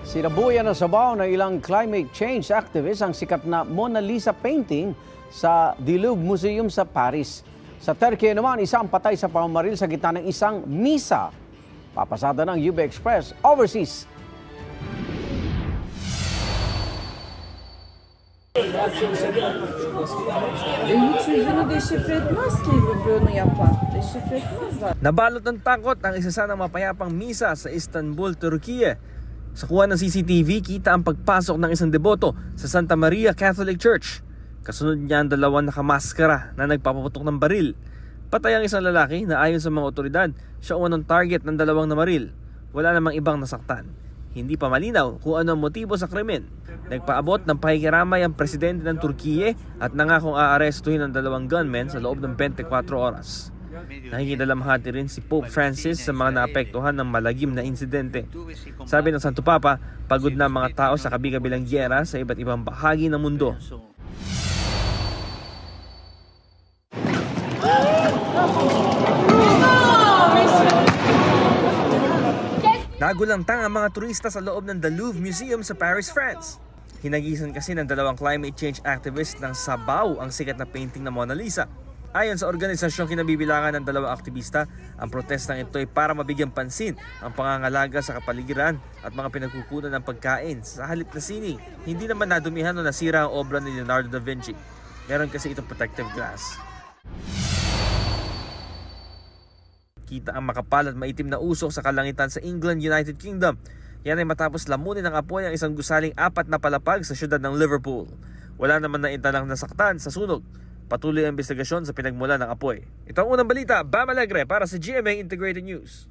Sinabuyan na sabaw ng ilang climate change activists ang sikat na Mona Lisa painting sa The Louvre Museum sa Paris. Sa Turkey naman, isang patay sa pamamaril sa gitna ng isang misa. Papasada ng UB Express Overseas. Hiç yüzünü deşifre etmez ki bunu yapan. Deşifre etmezler. Nabalot ng takot ang isa sa mapayapang misa sa Istanbul, Turkiye. Sa kuha ng CCTV, kita ang pagpasok ng isang deboto sa Santa Maria Catholic Church. Kasunod niya ang dalawang nakamaskara na nagpapaputok ng baril. Patay ang isang lalaki na ayon sa mga otoridad, siya unang target ng dalawang namaril. Wala namang ibang nasaktan. Hindi pa malinaw kung ano ang motibo sa krimen. Nagpaabot ng pakikiramay ang presidente ng Turkiye at nangakong aarestuhin ang dalawang gunmen sa loob ng 24 oras. Nakikidalamhati rin si Pope Francis sa mga naapektuhan ng malagim na insidente. Sabi ng Santo Papa, pagod na mga tao sa kabi-kabilang giyera sa iba't ibang bahagi ng mundo. Nagulantang ang mga turista sa loob ng The Louvre Museum sa Paris, France. Hinagisan kasi ng dalawang climate change activists ng sabaw ang sikat na painting na Mona Lisa. Ayon sa organisasyong kinabibilangan ng dalawang aktivista, ang protestang ito ay para mabigyang pansin ang pangangalaga sa kapaligiran at mga pinagkukunan ng pagkain sa halip na sining. Hindi naman nadumihan o nasira ang obra ni Leonardo da Vinci. Meron kasi itong protective glass. Kita ang makapal at maitim na usok sa kalangitan sa England, United Kingdom. Yan ay matapos lamunin ng apoy ang isang gusaling 4 na palapag sa syudad ng Liverpool. Wala naman na intalang nasaktan sa sunog. Patuloy ang investigasyon sa pinagmula ng apoy. Ito ang unang balita, Bam Alegre para sa GMA Integrated News.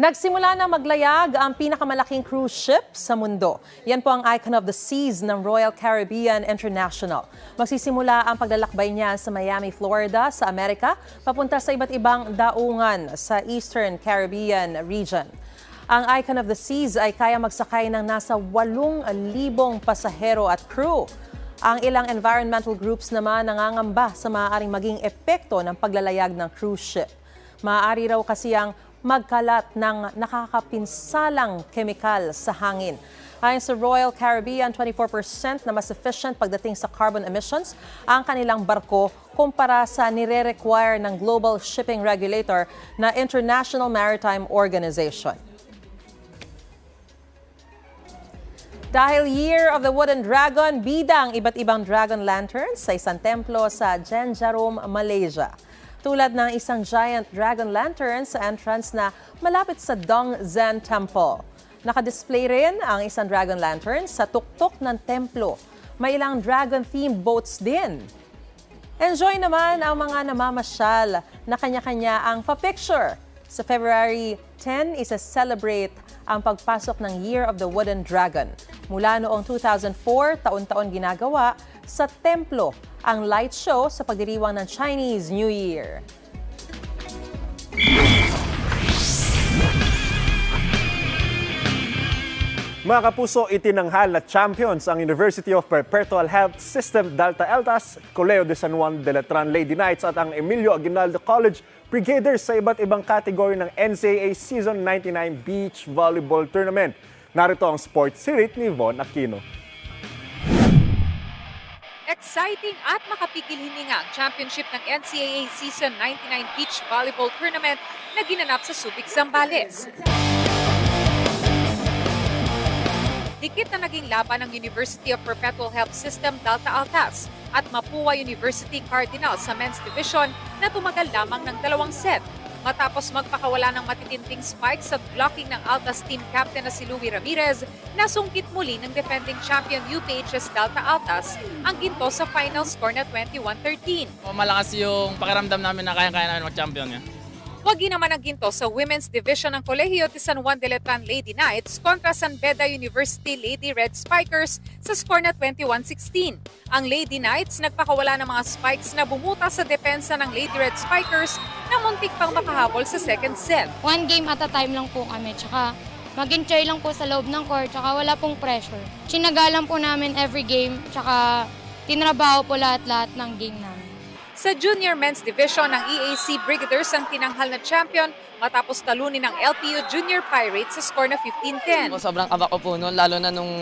Nagsimula na maglayag ang pinakamalaking cruise ship sa mundo. Yan po ang Icon of the Seas ng Royal Caribbean International. Magsisimula ang paglalakbay niya sa Miami, Florida, sa Amerika, papunta sa iba't ibang daungan sa Eastern Caribbean region. Ang Icon of the Seas ay kaya magsakay ng nasa 8,000 pasahero at crew. Ang ilang environmental groups naman nangangamba sa maaaring maging epekto ng paglalayag ng cruise ship. Maaari raw kasi ang magkalat ng nakakapinsalang kemikal sa hangin. Ayon sa Royal Caribbean, 24% na mas efficient pagdating sa carbon emissions ang kanilang barko kumpara sa nire-require ng Global Shipping Regulator na International Maritime Organization. Dahil Year of the Wooden Dragon, bidang iba't ibang dragon lanterns sa isang templo sa Jenjarom, Malaysia. Tulad ng isang giant dragon lantern sa entrance na malapit sa Dong Zen Temple. Nakadisplay rin ang isang dragon lantern sa tuktok ng templo. May ilang dragon-themed boats din. Enjoy naman ang mga namamasyal na kanya-kanya ang pa-picture. Sa February 10, isa-celebrate ang pagpasok ng Year of the Wooden Dragon. Mula noong 2004, taon-taon ginagawa sa templo ang light show sa pagdiriwang ng Chinese New Year. Mga kapuso, itinanghal na champions ang University of Perpetual Health System Delta Eltas, Colegio de San Juan de Letran Lady Knights at ang Emilio Aguinaldo College Brigaders sa iba't ibang kategory ng NCAA Season 99 Beach Volleyball Tournament. Narito ang sports sirit ni Von Aquino. Exciting at makapigil hininga ang championship ng NCAA Season 99 Beach Volleyball Tournament na ginanap sa Subic, Zambales. Dikit na naging laban ng University of Perpetual Health System Delta Altas at Mapua University Cardinals sa men's division na tumagal lamang ng 2 set. Matapos magpakawala ng matitinding spikes at blocking ng Altas team captain na si Louie Ramirez, nasungkit muli ng defending champion UPHS Delta Altas ang ginto sa final score na 21-13. Malakas yung pakiramdam namin na kaya-kaya namin mag-champion niya. Wagi naman ang ginto sa women's division ng Colegio de San Juan de Letran Lady Knights kontra San Beda University Lady Red Spikers sa score na 21-16. Ang Lady Knights nagpakawala ng mga spikes na bumuta sa depensa ng Lady Red Spikers na muntik pang makahabol sa second set. One game at a time lang po kami, tsaka mag-enjoy lang po sa loob ng court, tsaka wala pong pressure. Tinaga lang po namin every game, tsaka tinrabaho po lahat-lahat ng game namin. Sa Junior Men's Division ng EAC Brigaders ang tinanghal na champion matapos talunin ng LPU Junior Pirates sa score na 15-10. Sobrang kaba ko po noon, lalo na nung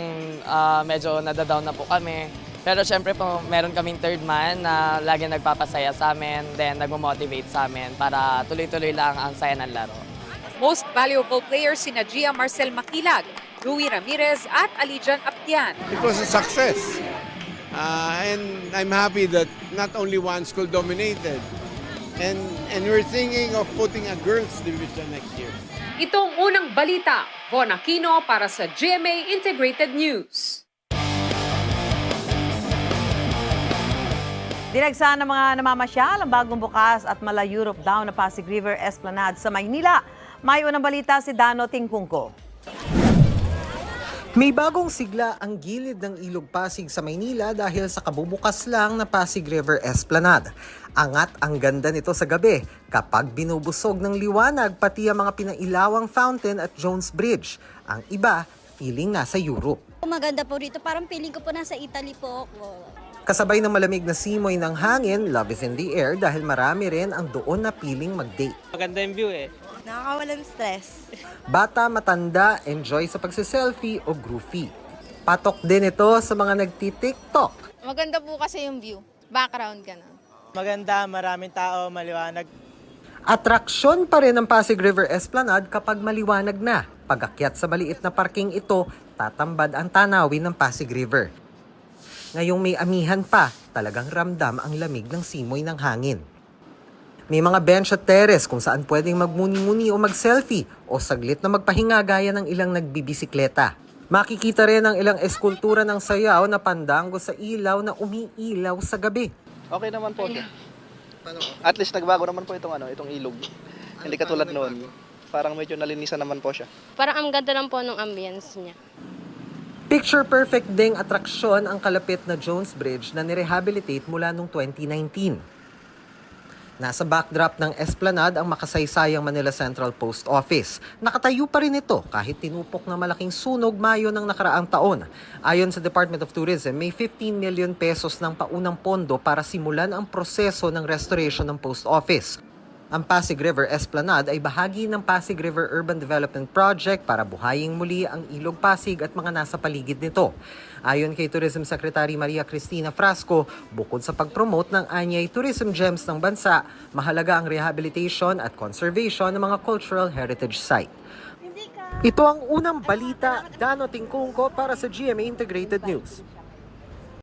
medyo nadadown na po kami. Pero syempre po, meron kaming third man na lagi nagpapasaya sa amin, then nagmo-motivate sa amin para tuloy-tuloy lang ang saya ng laro. Most valuable players sina Gia Marcel Makilag, Rui Ramirez at Alijan Aptian. It was a success. And I'm happy that not only one school dominated. And we're thinking of putting a girls division next year. Itong unang balita, Von Aquino para sa GMA Integrated News. Dinagsa ng mga namamasyal ang bagong bukas at mala Europe daw na Pasig River Esplanade sa Maynila. May unang balita si Dano Tingkungko. May bagong sigla ang gilid ng Ilog Pasig sa Maynila dahil sa kabubukas lang na Pasig River Esplanade. Angat ang ganda nito sa gabi kapag binubusog ng liwanag pati ang mga pinailawang fountain at Jones Bridge. Ang iba, feeling nasa Europe. Maganda po dito, parang feeling ko po nasa Italy po ako. Kasabay ng malamig na simoy ng hangin, love is in the air dahil marami rin ang doon na piling mag-date. Maganda yung view eh. Nakakawalan stress. Bata, matanda, enjoy sa pagsiselfie o groovy. Patok din ito sa mga nagti-TikTok. Maganda po kasi yung view. Background ka na. Maganda, maraming tao, maliwanag. Atraksyon pa rin ang Pasig River Esplanade kapag maliwanag na. Pag-akyat sa maliit na parking ito, tatambad ang tanawin ng Pasig River. Ngayong may amihan pa, talagang ramdam ang lamig ng simoy ng hangin. May mga bench at terrace kung saan pwedeng magmuni-muni o mag-selfie o saglit na magpahinga gaya ng ilang nagbibisikleta. Makikita rin ang ilang eskultura ng sayaw na pandango sa ilaw na umiilaw sa gabi. Okay naman po siya. At least nagbago naman po itong ilog. Hindi katulad noon. Parang medyo nalinisan naman po siya. Parang ang ganda lang po ng ambience niya. Picture-perfect ding atraksyon ang kalapit na Jones Bridge na nirehabilitate mula noong 2019. Nasa backdrop ng Esplanade ang makasaysayang Manila Central Post Office. Nakatayo pa rin ito kahit tinupok na malaking sunog Mayo ng nakaraang taon. Ayon sa Department of Tourism, may 15 million pesos ng paunang pondo para simulan ang proseso ng restoration ng post office. Ang Pasig River Esplanade ay bahagi ng Pasig River Urban Development Project para buhayin muli ang Ilog Pasig at mga nasa paligid nito. Ayon kay Tourism Secretary Maria Cristina Frasco, bukod sa pag-promote ng anyay tourism gems ng bansa, mahalaga ang rehabilitation at conservation ng mga cultural heritage site. Ito ang unang balita, Dano Tingkungko para sa GMA Integrated News.